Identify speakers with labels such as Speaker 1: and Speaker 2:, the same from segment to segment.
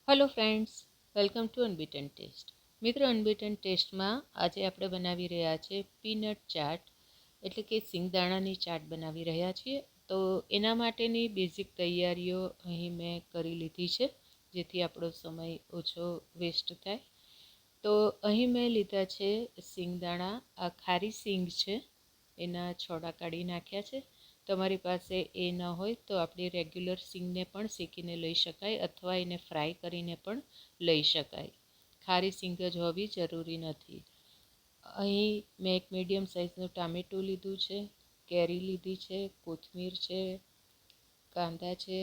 Speaker 1: Hello friends, welcome to unbeaten taste. મિત્રો, અનબીટન ટેસ્ટમાં આજે આપણે બનાવી રહ્યા છીએ પીનટ ચાટ, એટલે કે સિંગદાણાની ચાટ બનાવી રહ્યા છીએ. તો એના માટેની બેઝિક તૈયારીઓ અહીં મેં કરી લીધી છે, જેથી આપણો સમય ઓછો વેસ્ટ થાય. તો અહીં મેં લીધા છે સિંગદાણા. આ ખારી સિંગ છે, એના છોડા કાઢી નાખ્યા છે. તમારી પાસે એ ન હોય તો આપણી રેગ્યુલર સિંગને પણ શેકીને લઈ શકાય, અથવા એને ફ્રાય કરીને પણ લઈ શકાય. ખારી સિંગ જ હોવી જરૂરી નથી. અહીં મેં એક મીડિયમ સાઇઝનું ટામેટું લીધું છે, કેરી લીધી છે, કોથમીર છે, કાંદા છે,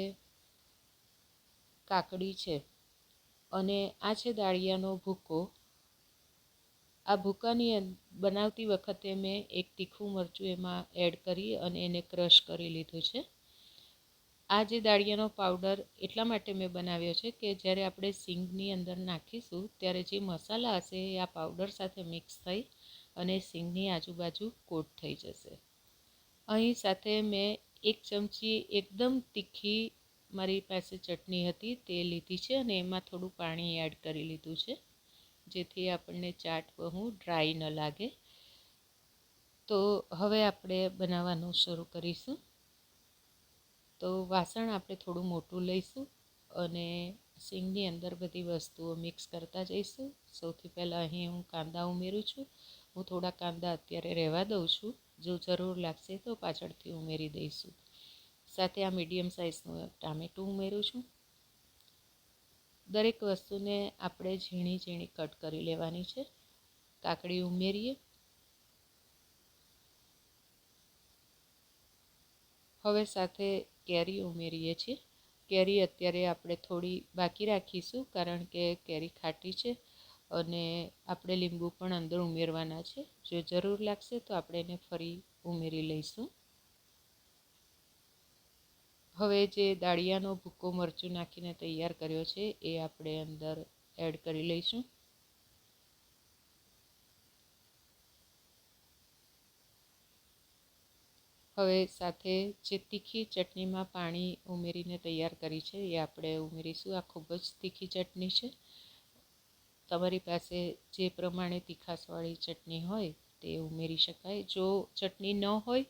Speaker 1: કાકડી છે, અને આ છે દાળિયાનો ભૂકો. આ ભૂકાની બનાવતી વખતે મેં એક તીખું મરચું એમાં એડ કરી અને એને ક્રશ કરી લીધું છે. આ જે દાળિયાનો પાવડર એટલા માટે મેં બનાવ્યો છે કે જ્યારે આપણે સિંગની અંદર નાખીશું ત્યારે જે મસાલા હશે એ આ પાવડર સાથે મિક્સ થઈ અને સિંગની આજુબાજુ કોટ થઈ જશે. અહીં સાથે મેં એક ચમચી એકદમ તીખી મારી પાસે ચટણી હતી તે લીધી છે અને એમાં થોડું પાણી એડ કરી લીધું છે, જેથી આપણને ચાટ બહુ ડ્રાય ન લાગે. તો હવે આપણે બનાવવાનું શરૂ કરીશું. તો વાસણ આપણે થોડું મોટું લઈશું અને સિંગની અંદર બધી વસ્તુઓ મિક્સ કરતા જઈશું. સૌથી પહેલાં અહીં હું કાંદા ઉમેરું છું. હું થોડા કાંદા અત્યારે રહેવા દઉં છું, જો જરૂર લાગશે તો પાછળથી ઉમેરી દઈશું. સાથે આ મીડિયમ સાઇઝનું ટામેટું ઉમેરું છું. દરેક વસ્તુને આપણે ઝીણી ઝીણી કટ કરી લેવાની છે. કાકડી ઉમેરીએ. હવે સાથે કેરી ઉમેરીએ છીએ. કેરી અત્યારે આપણે થોડી બાકી રાખીશું, કારણ કે કેરી ખાટી છે અને આપણે લીંબુ પણ અંદર ઉમેરવાના છે. જો જરૂર લાગશે તો આપણે એને ફરી ઉમેરી લઈશું. હવે જે દાળિયાનો ભૂકો મરચું નાખીને તૈયાર કર્યો છે એ આપણે અંદર એડ કરી લઈશું. હવે સાથે જે તીખી ચટણીમાં પાણી ઉમેરીને તૈયાર કરી છે એ આપણે ઉમેરીશું. આ ખૂબ જ તીખી ચટણી છે. તમારી પાસે જે પ્રમાણે તીખાસવાળી ચટણી હોય તે ઉમેરી શકાય. જો ચટણી ન હોય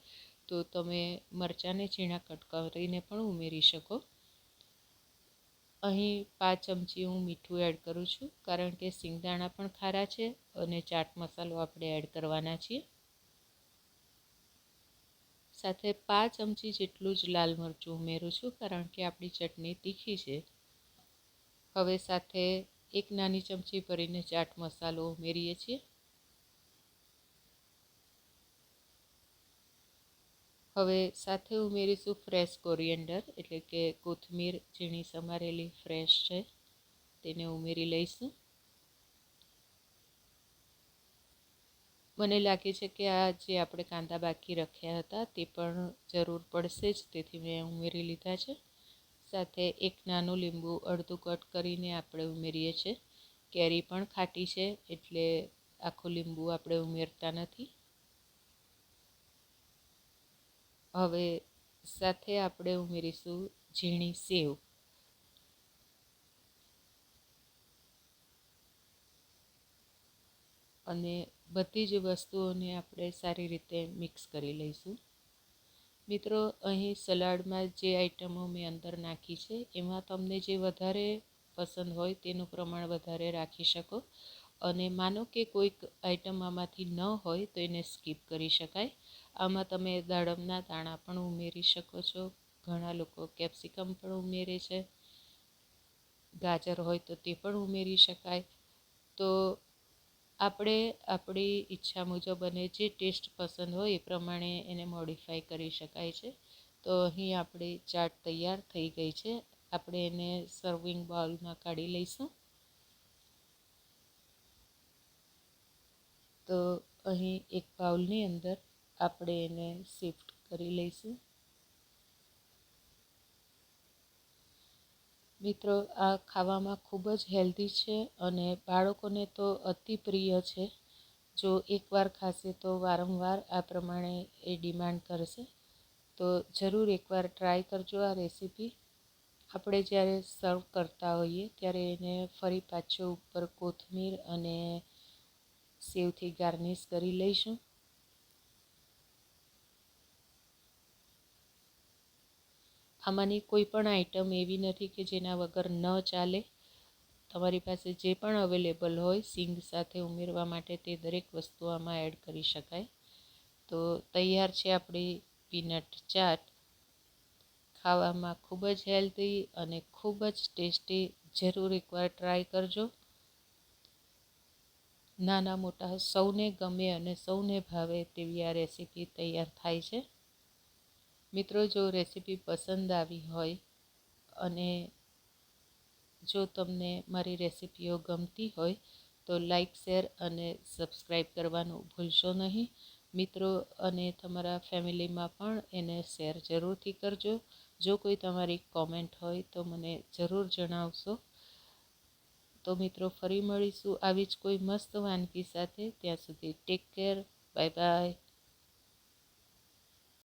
Speaker 1: તો તમે મરચાંને ઝીણા કટ કરીને પણ ઉમેરી શકો. અહીં 5 ચમચી હું મીઠું એડ કરું છું, કારણ કે સિંગદાણા પણ ખારા છે અને ચાટ મસાલો આપણે એડ કરવાના છીએ. સાથે 5 ચમચી જેટલું જ લાલ મરચું ઉમેરું છું, કારણ કે આપણી ચટણી તીખી છે. હવે સાથે 1 નાની ચમચી ભરીને ચાટ મસાલો ઉમેરીએ છીએ. હવે સાથે ઉમેરીશું ફ્રેશ કોરિએન્ડર, એટલે કે કોથમીર ઝીણી સમારેલી ફ્રેશ છે, તેને ઉમેરી લઈશું. મને લાગે છે કે આ જે આપણે કાંદા બાકી રાખ્યા હતા તે પણ જરૂર પડશે જ, તેથી મેં ઉમેરી લીધા છે. સાથે એક નાનું લીંબુ અડધું કટ કરીને આપણે ઉમેરીએ છીએ. કેરી પણ ખાટી છે એટલે આખું લીંબુ આપણે ઉમેરતા નથી. હવે સાથે આપણે ઉમેરીશું ઝીણી સેવ. અને બધી જ વસ્તુઓને આપણે સારી રીતે મિક્સ કરી લઈશું. મિત્રો, અહીં સલાડમાં જે આઈટમો મેં અંદર નાખી છે એમાં તમને જે વધારે પસંદ હોય તેનું પ્રમાણ વધારે રાખી શકો. અને માનો કે કોઈક આઈટમ આમાંથી ન હોય તો એને સ્કીપ કરી શકાય. આમાં તમે દાડમના દાણા પણ ઉમેરી શકો છો. ઘણા લોકો કેપ્સિકમ પણ ઉમેરે છે. ગાજર હોય તો તે પણ ઉમેરી શકાય. તો આપણે આપણી ઈચ્છા મુજબ અને જે ટેસ્ટ પસંદ હોય એ પ્રમાણે એને મોડિફાઈ કરી શકાય છે. તો અહીં આપણી ચાટ તૈયાર થઈ ગઈ છે. આપણે એને સર્વિંગ બાઉલમાં કાઢી લઈશું. તો અહીં એક બાઉલની અંદર આપણે એને શિફ્ટ કરી લઈશું. મિત્રો, આ ખાવામાં ખૂબ જ હેલ્ધી છે અને બાળકોને તો અતિ પ્રિય છે. જો એકવાર ખાશે તો વારંવાર આ પ્રમાણે એ ડિમાન્ડ કરશે. તો જરૂર એકવાર ટ્રાય કરજો આ રેસીપી. આપણે જ્યારે સર્વ કરતા હોઈએ ત્યારે એને ફરી પાછો ઉપર કોથમીર અને સેવથી ગાર્નિશ કરી લઈશું. આમાંની કોઈ પણ આઈટમ એવી નથી કે જેના વગર ન ચાલે. તમારી પાસે જે પણ અવેલેબલ હોય સિંગ સાથે ઉમેરવા માટે તે દરેક વસ્તુ આમાં એડ કરી શકાય. તો તૈયાર છે આપણી પીનટ ચાટ. ખાવામાં ખૂબ જ હેલ્ધી અને ખૂબ જ ટેસ્ટી. જરૂર એકવાર ટ્રાય કરજો. નાના મોટા સૌને ગમે અને સૌને ભાવે તેવી આ રેસીપી તૈયાર થાય છે. મિત્રો, જો રેસીપી પસંદ આવી હોય અને જો તમને મારી રેસીપીઓ ગમતી હોય તો લાઈક, શેર અને સબસ્ક્રાઈબ કરવાનું ભૂલશો નહીં. મિત્રો અને તમારા ફેમિલીમાં પણ એને શેર જરૂરથી કરજો. જો કોઈ તમારી કોમેન્ટ હોય તો મને જરૂર જણાવશો. તો મિત્રો, ફરી મળીશું આવી જ કોઈ મસ્ત વાનગી સાથે. ત્યાં સુધી ટેક કેર. Bye bye.